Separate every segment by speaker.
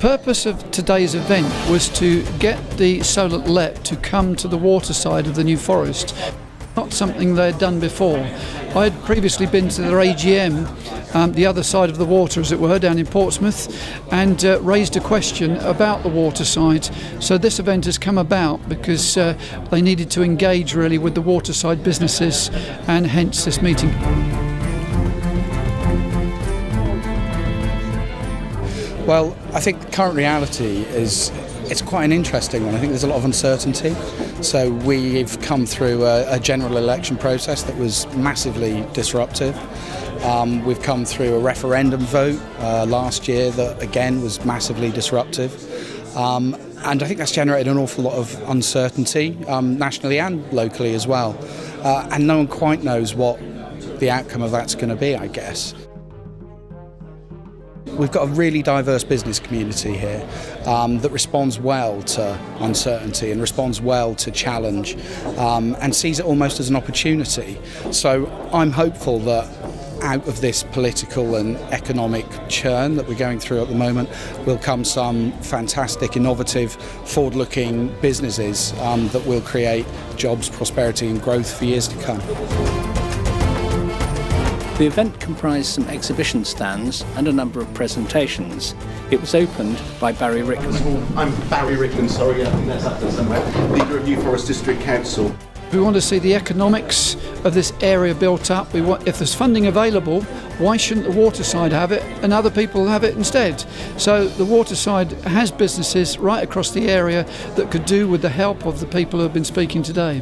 Speaker 1: purpose of today's event was to get the Solent LEP to come to the Waterside of the New Forest. Not something they had done before. I had previously been to their AGM, the other side of the water as it were, down in Portsmouth, and raised a question about the Waterside. So this event has come about because they needed to engage really with the Waterside businesses, and hence this meeting.
Speaker 2: Well, I think the current reality is it's quite an interesting one. I think there's a lot of uncertainty. So we've come through a general election process that was massively disruptive. We've come through a referendum vote last year that again was massively disruptive. And I think that's generated an awful lot of uncertainty nationally and locally as well. And no one quite knows what the outcome of that's going to be, I guess. We've got a really diverse business community here that responds well to uncertainty and responds well to challenge and sees it almost as an opportunity. So I'm hopeful that out of this political and economic churn that we're going through at the moment will come some fantastic, innovative, forward-looking businesses that will create jobs, prosperity and growth for years to come.
Speaker 3: The event comprised some exhibition stands and a number of presentations. It was opened by Barry Rickman.
Speaker 4: I'm Barry Rickman, sorry, I think that's up there somewhere, leader of New Forest District Council.
Speaker 1: We want to see the economics of this area built up. If there's funding available, why shouldn't the Waterside have it and other people have it instead? So the Waterside has businesses right across the area that could do with the help of the people who have been speaking today.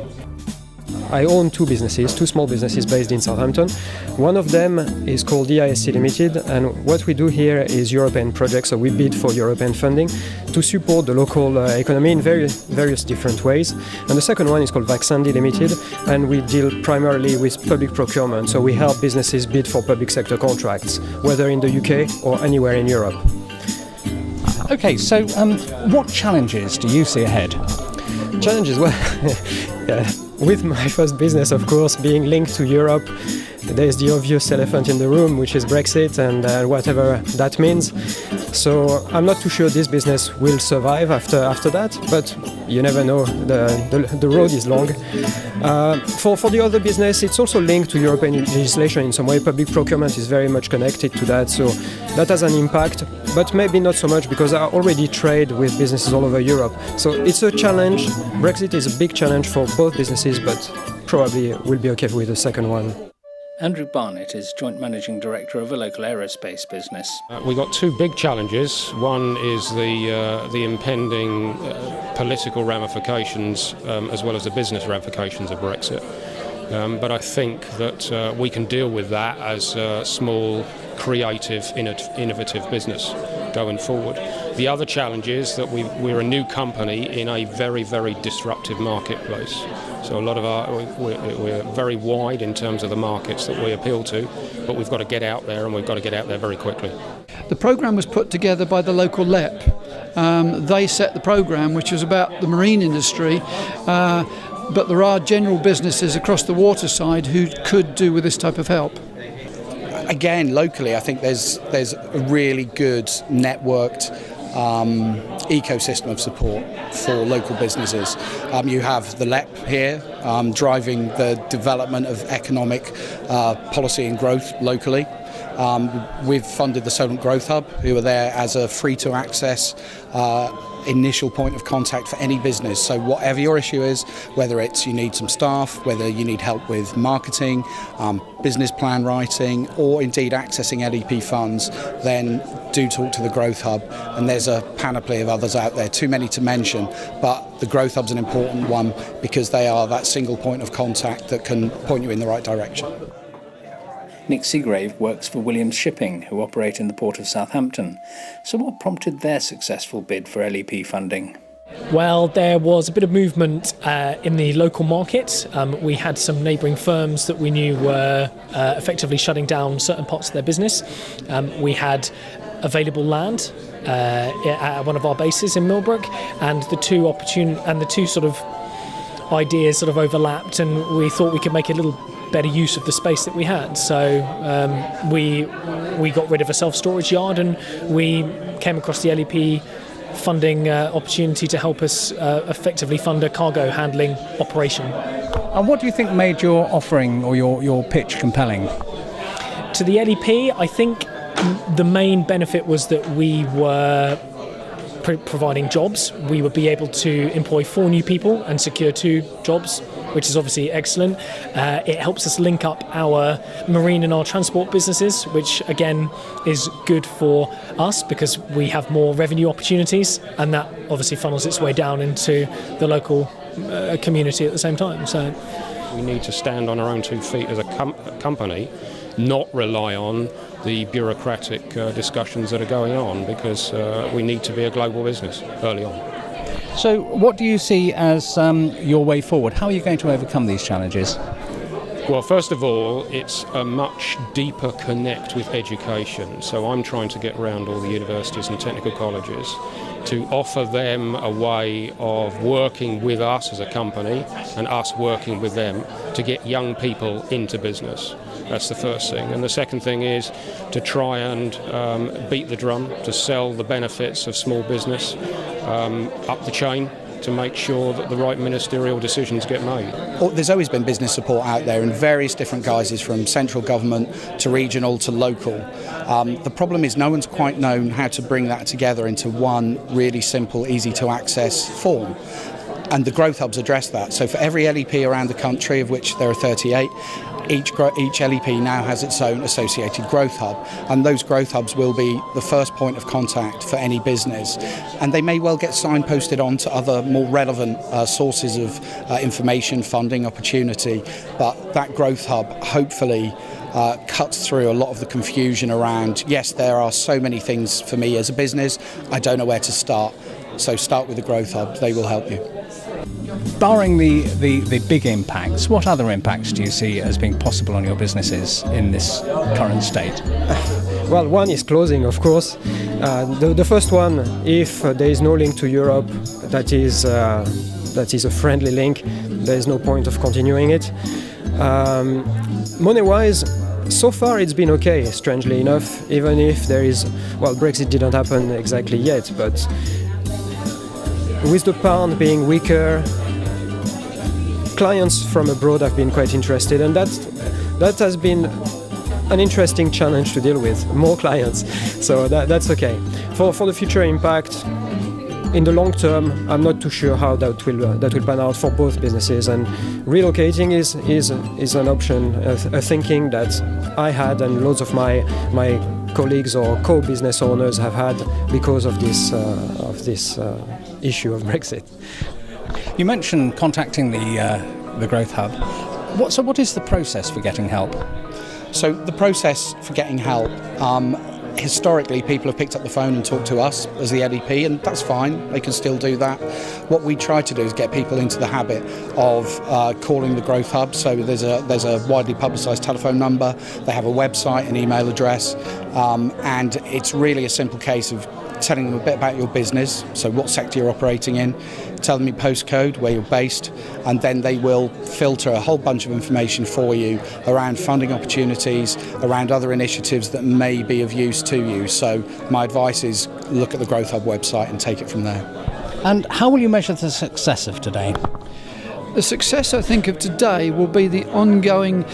Speaker 5: I own two small businesses based in Southampton. One of them is called EISC Limited, and what we do here is European projects, so we bid for European funding to support the local economy in various different ways. And the second one is called Vaxandi Limited, and we deal primarily with public procurement, so we help businesses bid for public sector contracts, whether in the UK or anywhere in Europe.
Speaker 3: Okay, so what challenges do you see ahead?
Speaker 5: Challenges, well, yeah. With my first business, of course, being linked to Europe, there's the obvious elephant in the room, which is Brexit and whatever that means. So I'm not too sure this business will survive after that, but you never know, the road is long. For the other business, it's also linked to European legislation in some way. Public procurement is very much connected to that, so that has an impact, but maybe not so much because I already trade with businesses all over Europe. So it's a challenge. Brexit is a big challenge for both businesses, but probably we'll be okay with the second one.
Speaker 3: Andrew Barnett is Joint Managing Director of a local aerospace business.
Speaker 6: We've got two big challenges. One is the impending political ramifications as well as the business ramifications of Brexit. But I think that we can deal with that as a small, creative, innovative business going forward. The other challenge is that we're a new company in a very, very disruptive marketplace. So a lot of we're very wide in terms of the markets that we appeal to, but we've got to get out there, and we've got to get out there very quickly.
Speaker 1: The programme was put together by the local LEP. They set the programme, which was about the marine industry, but there are general businesses across the Waterside who could do with this type of help.
Speaker 2: Again, locally, I think there's a really good networked ecosystem of support for local businesses. You have the LEP here driving the development of economic policy and growth locally. We've funded the Solent Growth Hub, who are there as a free-to-access initial point of contact for any business. So whatever your issue is, whether it's you need some staff, whether you need help with marketing, business plan writing, or indeed accessing LEP funds, then do talk to the Growth Hub. And there's a panoply of others out there, too many to mention, but the Growth Hub's an important one because they are that single point of contact that can point you in the right direction.
Speaker 3: Nick Seagrave works for Williams Shipping, who operate in the port of Southampton. So what prompted their successful bid for LEP funding?
Speaker 7: Well, there was a bit of movement in the local market. We had some neighbouring firms that we knew were effectively shutting down certain parts of their business. We had available land at one of our bases in Millbrook, and the two sort of ideas sort of overlapped, and we thought we could make a little better use of the space that we had. So we got rid of a self-storage yard, and we came across the LEP funding opportunity to help us effectively fund a cargo handling operation.
Speaker 8: And what do you think made your offering or your pitch compelling?
Speaker 7: To the LEP, I think the main benefit was that we were providing jobs. We would be able to employ 4 new people and secure 2 jobs, which is obviously excellent. It helps us link up our marine and our transport businesses, which again is good for us because we have more revenue opportunities, and that obviously funnels its way down into the local community at the same time. So
Speaker 6: we need to stand on our own 2 feet as a company, not rely on the bureaucratic discussions that are going on, because we need to be a global business early on.
Speaker 8: So what do you see as your way forward? How are you going to overcome these challenges?
Speaker 6: Well, first of all, it's a much deeper connect with education. So I'm trying to get around all the universities and technical colleges to offer them a way of working with us as a company and us working with them to get young people into business. That's the first thing. And the second thing is to try and beat the drum, to sell the benefits of small business up the chain, to make sure that the right ministerial decisions get made.
Speaker 2: There's always been business support out there in various different guises, from central government to regional to local. The problem is no one's quite known how to bring that together into one really simple, easy to access form. And the Growth Hubs address that. So for every LEP around the country, of which there are 38, each LEP now has its own associated Growth Hub, and those Growth Hubs will be the first point of contact for any business, and they may well get signposted on to other more relevant sources of information, funding, opportunity, but that Growth Hub hopefully cuts through a lot of the confusion around, yes, there are so many things for me as a business, I don't know where to start. So start with the Growth Hub, they will help you.
Speaker 8: Barring the big impacts, what other impacts do you see as being possible on your businesses in this current state?
Speaker 5: Well, one is closing, of course. The first one, if there is no link to Europe, that is a friendly link, there is no point of continuing it. Money-wise, so far it's been okay, strangely enough, even if there is, well, Brexit didn't happen exactly yet, but with the pound being weaker, clients from abroad have been quite interested, and that has been an interesting challenge to deal with, more clients, so that's okay. For the future impact, in the long term, I'm not too sure how that will pan out for both businesses, and relocating is an option, a thinking that I had and loads of my colleagues or co-business owners have had because of this issue of Brexit.
Speaker 8: You mentioned contacting the Growth Hub. What is the process for getting help?
Speaker 2: So the process for getting help, historically people have picked up the phone and talked to us as the LEP, and that's fine, they can still do that. What we try to do is get people into the habit of calling the Growth Hub. So there's a widely publicised telephone number, they have a website, an email address, and it's really a simple case of telling them a bit about your business, so what sector you're operating in, tell them your postcode, where you're based, and then they will filter a whole bunch of information for you around funding opportunities, around other initiatives that may be of use to you. So my advice is look at the Growth Hub website and take it from there.
Speaker 8: And how will you measure the success of today?
Speaker 1: The success, I think, of today will be the ongoing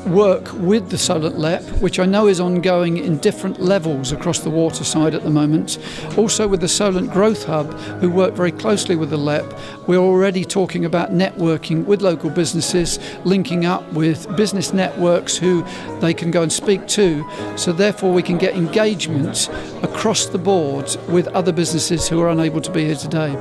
Speaker 1: work with the Solent LEP, which I know is ongoing in different levels across the Waterside at the moment. Also with the Solent Growth Hub, who work very closely with the LEP, we're already talking about networking with local businesses, linking up with business networks who they can go and speak to, so therefore we can get engagement across the board with other businesses who are unable to be here today.